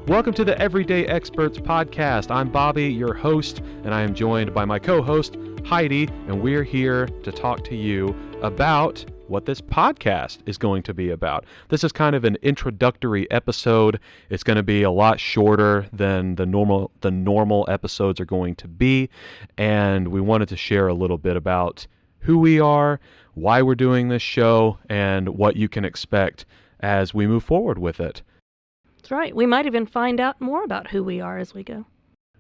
Welcome to the Everyday Experts Podcast. I'm Bobby, your host, and I am joined by my co-host, Heidi, and we're here to talk to you about what this podcast is going to be about. This is kind of an introductory episode. It's going to be a lot shorter than the normal episodes are going to be, and we wanted to share a little bit about who we are, why we're doing this show, and what you can expect as we move forward with it. That's right. We might even find out more about who we are as we go.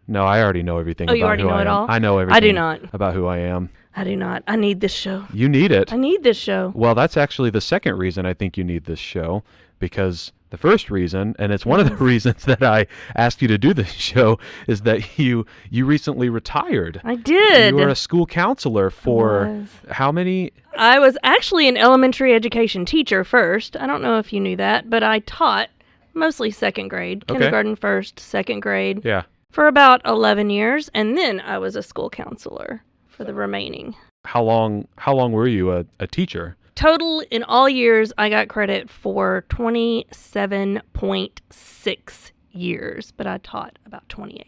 No, I already know everything about who I am. Oh, you already know it all? I know everything I do not. about who I am. I do not. I need this show. You need it. I need this show. Well, that's actually the second reason I think you need this show, because the first reason, and it's one of the reasons that I asked you to do this show, is that you recently retired. I did. You were a school counselor for how many? I was actually an elementary education teacher first. I don't know if you knew that, but I taught mostly second grade, kindergarten first, second grade. Yeah. For about 11 years, and then I was a school counselor for the remaining. How long were you a teacher? Total in all years, I got credit for 27.6 years, but I taught about 28.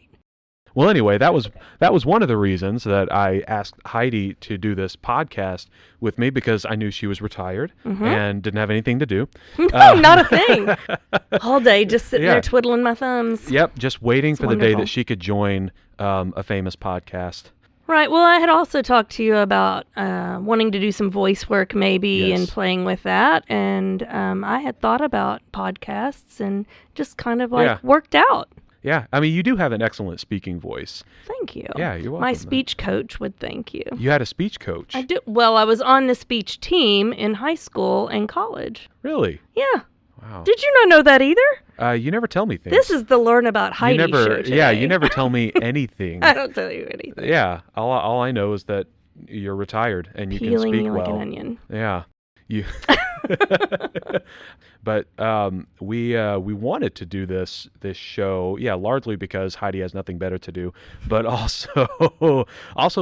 Well, anyway, that was one of the reasons that I asked Heidi to do this podcast with me, because I knew she was retired and didn't have anything to do. No, not a thing. All day just sitting there twiddling my thumbs. Yep, just waiting for wonderful. the day that she could join a famous podcast. Right. Well, I had also talked to you about wanting to do some voice work maybe and playing with that. And I had thought about podcasts and just kind of worked out. Yeah. I mean, you do have an excellent speaking voice. Thank you. Yeah, you're welcome. My speech coach would thank you. You had a speech coach? I do. Well, I was on the speech team in high school and college. Really? Yeah. Wow. Did you not know that either? You never tell me things. This is the Learn About Heidi show today. Yeah, you never tell me anything. I don't tell you anything. Yeah. All I know is that you're retired and you Peeling can speak me well. like an onion. Yeah. You. But we wanted to do this show, largely because Heidi has nothing better to do, but also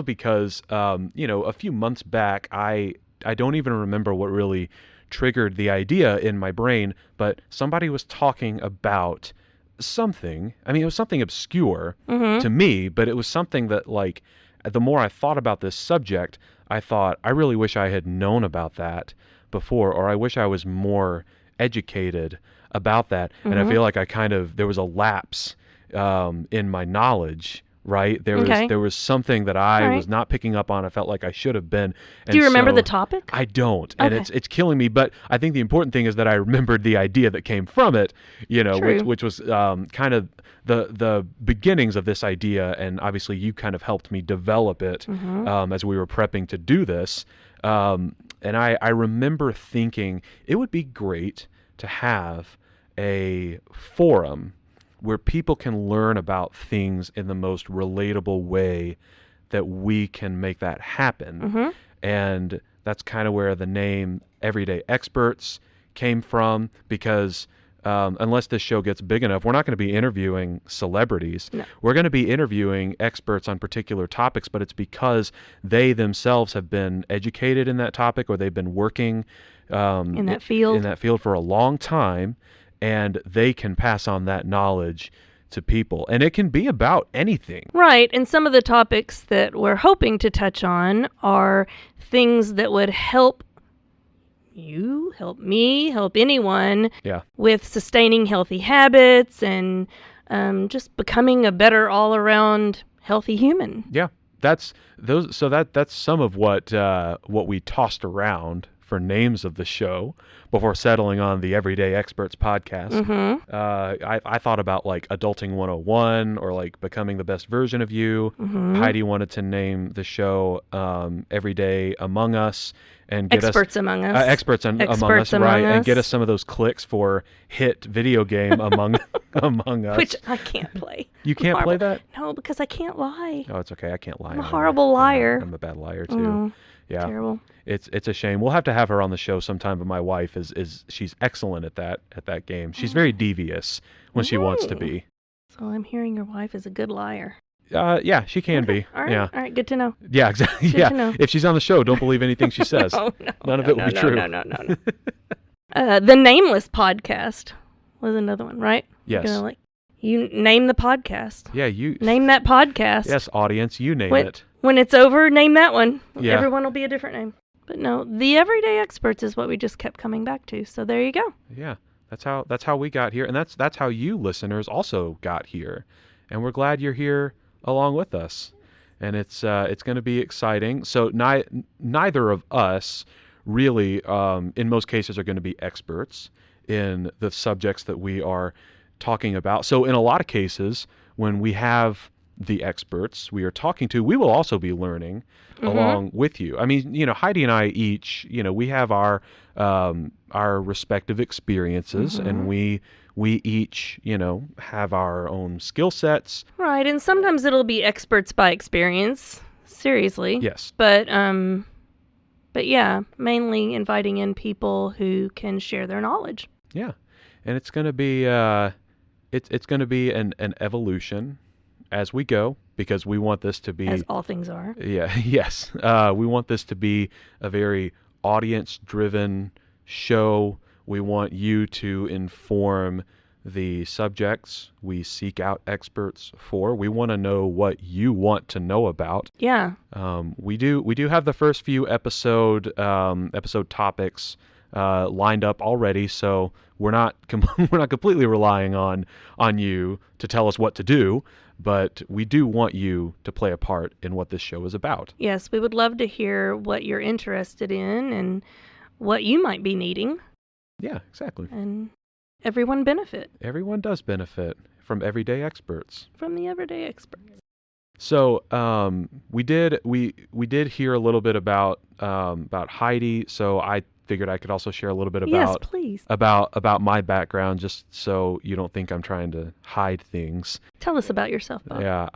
because a few months back I don't even remember what really triggered the idea in my brain, but somebody was talking about something. I mean, it was something obscure to me, but it was something that, like, the more I thought about this subject, I thought, I really wish I had known about that before, or I wish I was more educated about that. And I feel like there was a lapse in my knowledge, right? There was something that I was not picking up on. I felt like I should have been. And do you remember the topic? I don't, and it's killing me. But I think the important thing is that I remembered the idea that came from it, which was kind of the beginnings of this idea. And obviously you kind of helped me develop it as we were prepping to do this. And I remember thinking it would be great to have a forum where people can learn about things in the most relatable way that we can make that happen. And that's kind of where the name Everyday Experts came from, because unless this show gets big enough, we're not going to be interviewing celebrities. No. We're going to be interviewing experts on particular topics, but it's because they themselves have been educated in that topic, or they've been working in that field for a long time, and they can pass on that knowledge to people. And it can be about anything. Right. And some of the topics that we're hoping to touch on are things that would help you, help me, help anyone with sustaining healthy habits and just becoming a better all-around healthy human. Yeah, that's some of what we tossed around for names of the show before settling on the Everyday Experts podcast. I thought about like Adulting 101 or like Becoming the Best Version of You. Heidi wanted to name the show Everyday Among Us and get Experts Among Us. Experts Among Us, right? And get us some of those clicks for hit video game Among Us. Which I can't play. You can't play that? No, because I can't lie. Oh, it's okay. I can't lie. I'm a horrible liar. I'm a bad liar too. Yeah. Terrible. It's a shame. We'll have to have her on the show sometime, but my wife is she's excellent at that game. She's very devious when she wants to be. So I'm hearing your wife is a good liar. Yeah, she can be. All right. Yeah. All right. Good to know. Yeah, exactly. Good to know. If she's on the show, don't believe anything she says. None of it will be true. No. The Nameless podcast was another one, right? Yes. You name the podcast. Yeah, you name that podcast. Yes, audience, you name it. When it's over, name that one. Yeah. Everyone will be a different name. But no, the everyday experts is what we just kept coming back to. So there you go. Yeah, that's how we got here, and that's how you listeners also got here, and we're glad you're here along with us, and it's going to be exciting. So neither of us really, in most cases, are going to be experts in the subjects that we are talking about. So in a lot of cases, when we have the experts we are talking to, we will also be learning along with you. I mean, Heidi and I each, we have our respective experiences, and we each, have our own skill sets. Right, and sometimes it'll be experts by experience. Seriously. Yes. But yeah, mainly inviting in people who can share their knowledge. Yeah, and it's going to be it's going to be an evolution as we go, because we want this to be, as all things are. Yeah, yes. We want this to be a very audience-driven show. We want you to inform the subjects we seek out experts for. We want to know what you want to know about. Yeah. We do have the first few episode topics lined up already, so we're not completely relying on you to tell us what to do, but we do want you to play a part in what this show is about. Yes, we would love to hear what you're interested in and what you might be needing. Yeah, exactly. And everyone benefit. Everyone does benefit from everyday experts. From the everyday experts. So we did hear a little bit about Heidi. So I figured I could also share a little bit about, yes, please, about my background, just so you don't think I'm trying to hide things. Tell us about yourself, Bob. Yeah,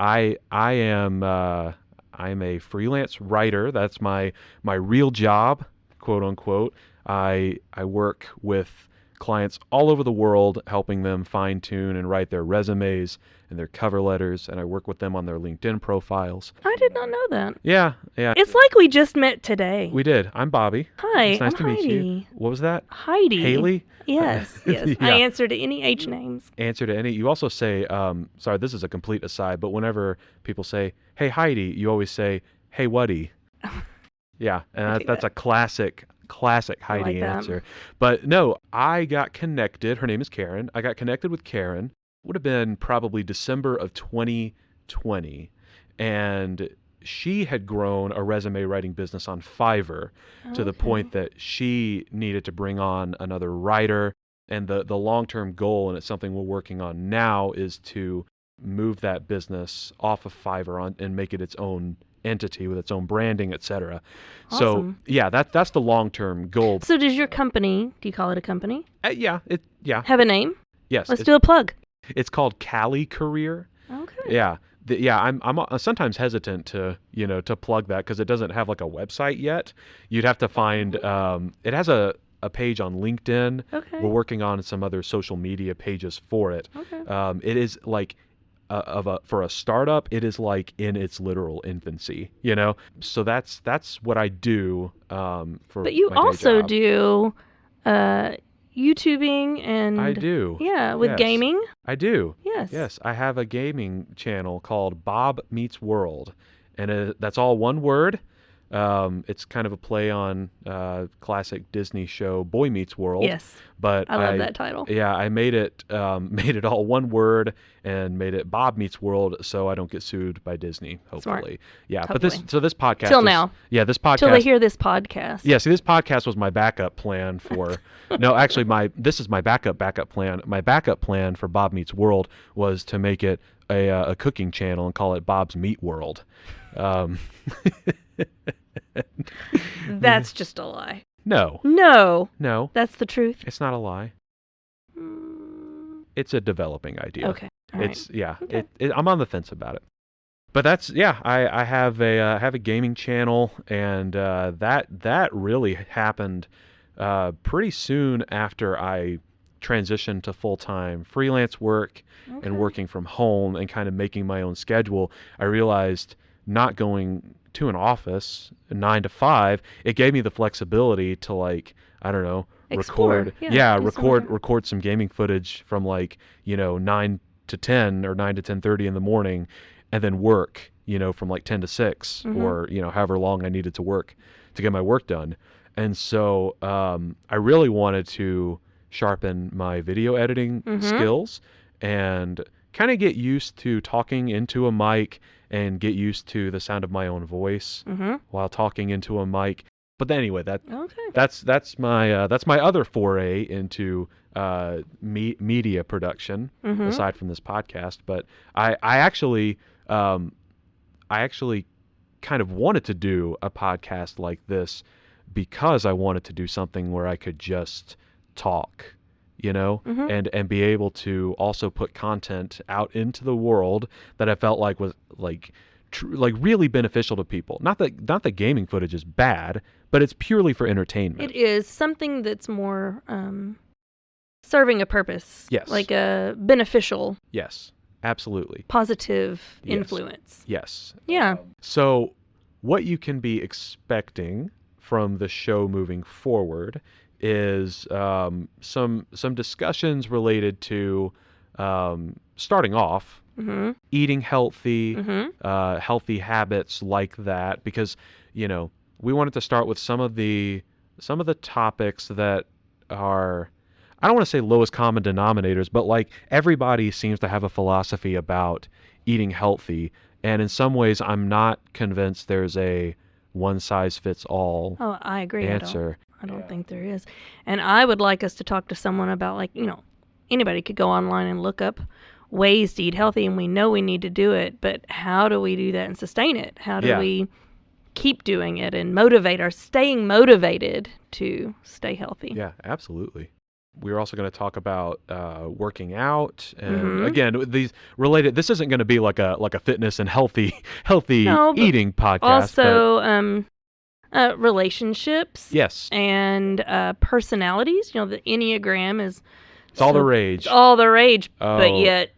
I'm a freelance writer. That's my real job, quote unquote. I work with clients all over the world, helping them fine-tune and write their resumes and their cover letters, and I work with them on their LinkedIn profiles. I did not know that. Yeah. It's like we just met today. We did. I'm Bobby. Hi, it's nice I'm to meet Heidi. you. What was that? Heidi. Haley? Yes. Yeah. I answer to any H names. Answer to any. You also say, sorry, this is a complete aside, but whenever people say, hey, Heidi, you always say, hey, Wuddy. Yeah, and that's a classic Heidi answer. But no, I got connected. Her name is Karen. I got connected with Karen. Would have been probably December of 2020. And she had grown a resume writing business on Fiverr to the point that she needed to bring on another writer. And the long-term goal, and it's something we're working on now, is to move that business off of Fiverr and make it its own entity with its own branding, etc. Awesome. So yeah, that's the long-term goal. So does your company, do you call it a company? Yeah. Have a name? Yes. Let's do a plug. It's called Cali Career. Okay. Yeah. I'm sometimes hesitant to plug that because it doesn't have like a website yet. You'd have to find it has a page on LinkedIn. Okay. We're working on some other social media pages for it. Okay. It is like for a startup, it is like in its literal infancy, So that's what I do for. But you my day also job. do YouTubing and I do. Yeah, with gaming. I do. Yes. Yes, I have a gaming channel called Bob Meets World, and that's all one word. It's kind of a play on classic Disney show Boy Meets World. Yes, but I love that title. Yeah, I made it all one word and made it Bob Meets World, so I don't get sued by Disney. Hopefully, Smart. yeah. Hopefully. But this podcast till now. Yeah, this podcast till they hear this podcast. Yeah, see, this podcast was my backup plan for. No, actually, this is my backup plan. My backup plan for Bob Meets World was to make it a cooking channel and call it Bob's Meat World. That's just a lie. No. That's the truth. It's not a lie. It's a developing idea. Okay. All right. It's yeah. Okay. I'm on the fence about it. But that's I have a gaming channel, and that really happened pretty soon after I transitioned to full-time freelance work and working from home and kind of making my own schedule. I realized not going to an office 9 to 5, it gave me the flexibility to, like, I don't know, Explore. record some gaming footage from 9 to 10 or 9 to 10:30 in the morning and then work, from like 10 to 6 or, however long I needed to work to get my work done. And so I really wanted to sharpen my video editing skills and kind of get used to talking into a mic and get used to the sound of my own voice while talking into a mic. But anyway, that's my other foray into media production aside from this podcast. But I actually kind of wanted to do a podcast like this because I wanted to do something where I could just talk, and be able to also put content out into the world that I felt like was like really beneficial to people. Not that gaming footage is bad, but it's purely for entertainment. It is something that's more serving a purpose. Yes. Like a beneficial. Yes, absolutely. Positive influence. Yes. Yeah. So what you can be expecting from the show moving forward is some discussions related to starting off eating healthy, healthy habits like that, because we wanted to start with some of the topics that are, I don't want to say lowest common denominators, but like everybody seems to have a philosophy about eating healthy, and in some ways I'm not convinced there's a one size fits all I agree. answer. I don't think there is. And I would like us to talk to someone about, anybody could go online and look up ways to eat healthy, and we know we need to do it, but how do we do that and sustain it? How do we keep doing it and staying motivated to stay healthy? Yeah, absolutely. We're also going to talk about working out, and again, these related. This isn't going to be like a fitness and healthy eating podcast. Also, relationships. Yes. And personalities. The Enneagram is. It's all the rage. It's all the rage, but yet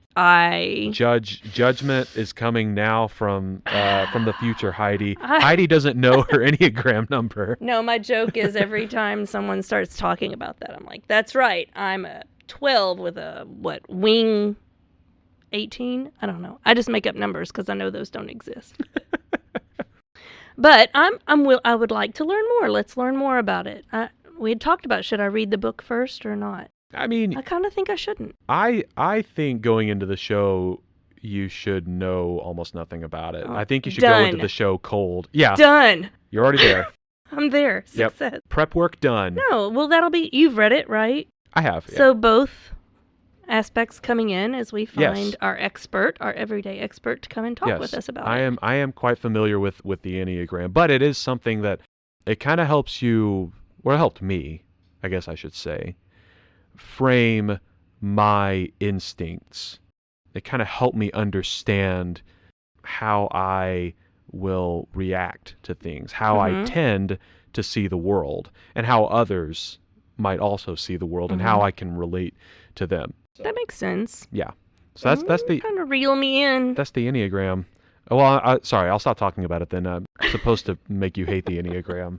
judgment is coming now from the future Heidi. Heidi doesn't know her Enneagram number. No, my joke is every time someone starts talking about that, I'm like, that's right. I'm a 12 with a wing 18? I don't know. I just make up numbers because I know those don't exist. But I would like to learn more. Let's learn more about it. We had talked about, should I read the book first or not? I mean, I kind of think I shouldn't. I think going into the show, you should know almost nothing about it. I think you should Done. go into the show cold. Yeah. Done. You're already there. I'm there. Success. Yep. Prep work done. No, well, you've read it, right? I have. Yeah. So both aspects coming in as we find our everyday expert to come and talk with us about it. I am quite familiar with the Enneagram, but it is something that it kind of helps you, or helped me, I guess I should say, frame my instincts. It kind of helped me understand how I will react to things, how I tend to see the world, and how others might also see the world, and how I can relate to them. That makes sense. Yeah. So that's the kind of reel me in. That's the Enneagram. Well, sorry, I'll stop talking about it then. I'm supposed to make you hate the Enneagram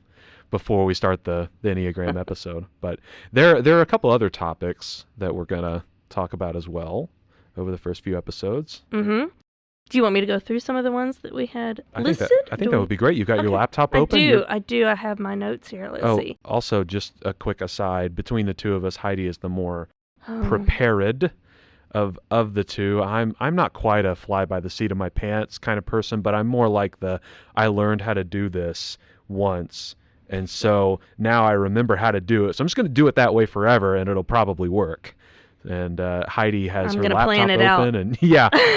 before we start the Enneagram episode. But there are a couple other topics that we're going to talk about as well over the first few episodes. Mm-hmm. Do you want me to go through some of the ones that we had listed? I think that would be great. You got your laptop open? I do. I have my notes here. Let's see. Also, just a quick aside, between the two of us, Heidi is the more prepared of the two. I'm not quite a fly by the seat of my pants kind of person, but I'm more like I learned how to do this once, and so now I remember how to do it. So I'm just going to do it that way forever, and it'll probably work. And Heidi has her laptop open, and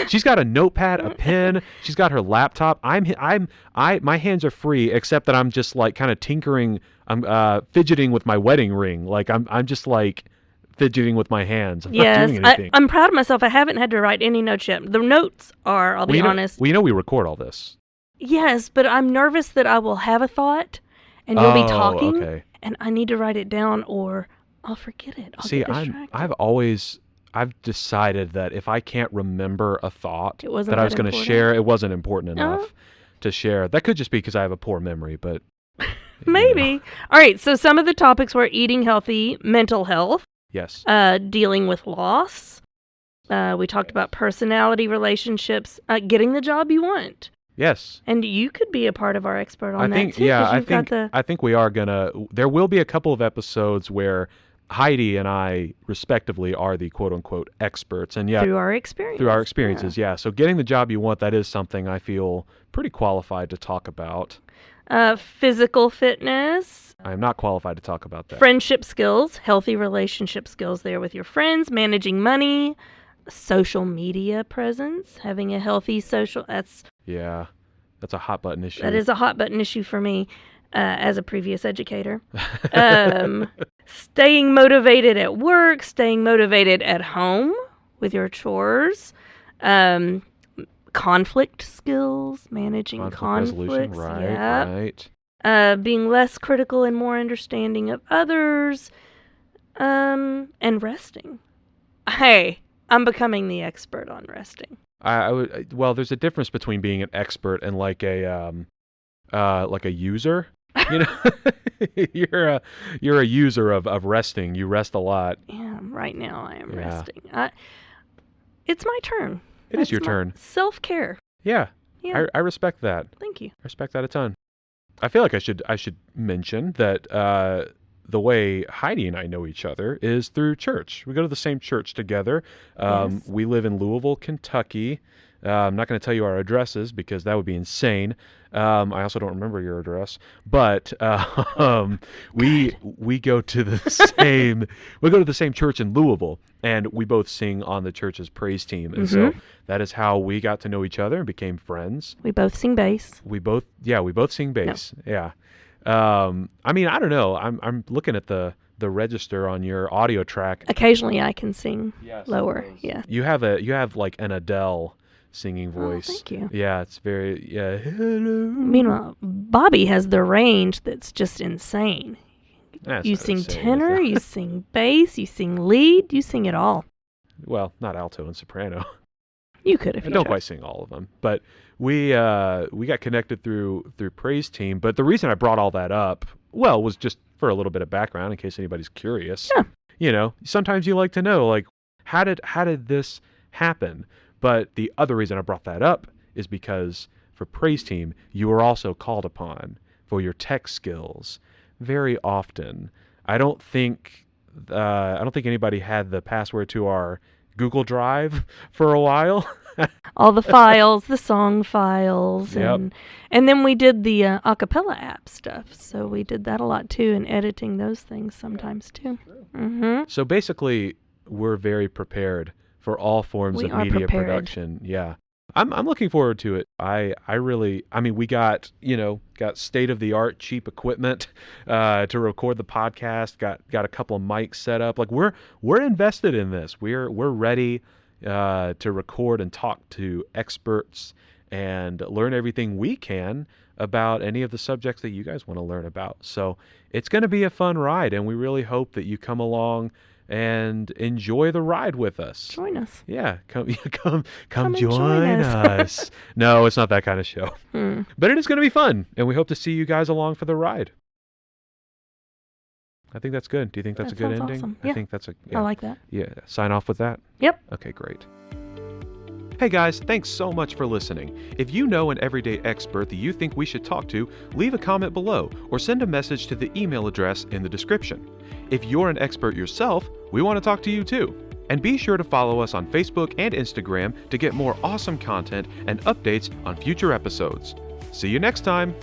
she's got a notepad, a pen. She's got her laptop. My hands are free, except that I'm just like kind of tinkering. I'm fidgeting with my wedding ring. Like I'm just like fidgeting with my hands. I'm not doing anything. I'm proud of myself. I haven't had to write any notes yet. The notes are, I'll be honest. We know we record all this. Yes, but I'm nervous that I will have a thought, and you'll be talking, and I need to write it down, or I'll forget it. I've decided that if I can't remember a thought that I was going to share, it wasn't important enough to share. That could just be because I have a poor memory, but maybe. All right, so some of the topics were eating healthy, mental health. Yes. Dealing with loss, We talked about personality relationships, getting the job you want. Yes. And you could be a part of our expert on that too. Yeah, I think we are gonna. There will be a couple of episodes where Heidi and I, respectively, are the quote-unquote experts, and through our experiences. Yeah. So getting the job you want, that is something I feel pretty qualified to talk about. Physical fitness. I am not qualified to talk about that. Friendship skills, healthy relationship skills there with your friends, managing money, social media presence, having a healthy social. That's a hot button issue. That is a hot button issue for me. As a previous educator. Staying motivated at work, staying motivated at home with your chores, conflict skills, managing conflicts. Right. Being less critical and more understanding of others, and resting. Hey, I'm becoming the expert on resting. I would. Well, there's a difference between being an expert and like a user. You know, you're a user of resting. You rest a lot. Yeah, right now I am resting. It's my turn. It is your turn. Self-care. Yeah. I respect that. Thank you. I respect that a ton. I feel like I should mention that the way Heidi and I know each other is through church. We go to the same church together. Yes. We live in Louisville, Kentucky. I'm not going to tell you our addresses because that would be insane. I also don't remember your address, but we go to the same church in Louisville, and we both sing on the church's praise team, and so that is how we got to know each other and became friends. We both sing bass. We both sing bass. No. Yeah. I mean, I don't know. I'm looking at the register on your audio track. Occasionally, I can sing lower. Yeah. You have like an Adele singing voice. Oh, thank you. Yeah, it's very Hello. Meanwhile, Bobby has the range that's just insane. You sing tenor, you sing bass, you sing lead, you sing it all. Well, not alto and soprano. You could if you I don't quite sing all of them, but we got connected through praise team. But the reason I brought all that up, was just for a little bit of background in case anybody's curious. Yeah. You know, sometimes you like to know, like, how did this happen? But the other reason I brought that up is because for praise team, you are also called upon for your tech skills very often. I don't think anybody had the password to our Google Drive for a while. All the files, the song files, yep. and then we did the acapella app stuff. So we did that a lot too, and editing those things sometimes too. Mm-hmm. So basically, we're very prepared for all forms of media production. Yeah. I'm looking forward to it. We got state of the art cheap equipment to record the podcast, got a couple of mics set up. Like we're invested in this. We're ready to record and talk to experts and learn everything we can about any of the subjects that you guys want to learn about. So it's going to be a fun ride, and we really hope that you come along and enjoy the ride with us. Join us. Yeah, come join us. No, it's not that kind of show. But it is going to be fun, and we hope to see you guys along for the ride. I think that's good. Do you think that's a good ending? Awesome. Yeah. I think that's I like that. Yeah, sign off with that? Yep. Okay, great. Hey guys, thanks so much for listening. If you know an everyday expert that you think we should talk to, leave a comment below or send a message to the email address in the description. If you're an expert yourself, we want to talk to you too. And be sure to follow us on Facebook and Instagram to get more awesome content and updates on future episodes. See you next time.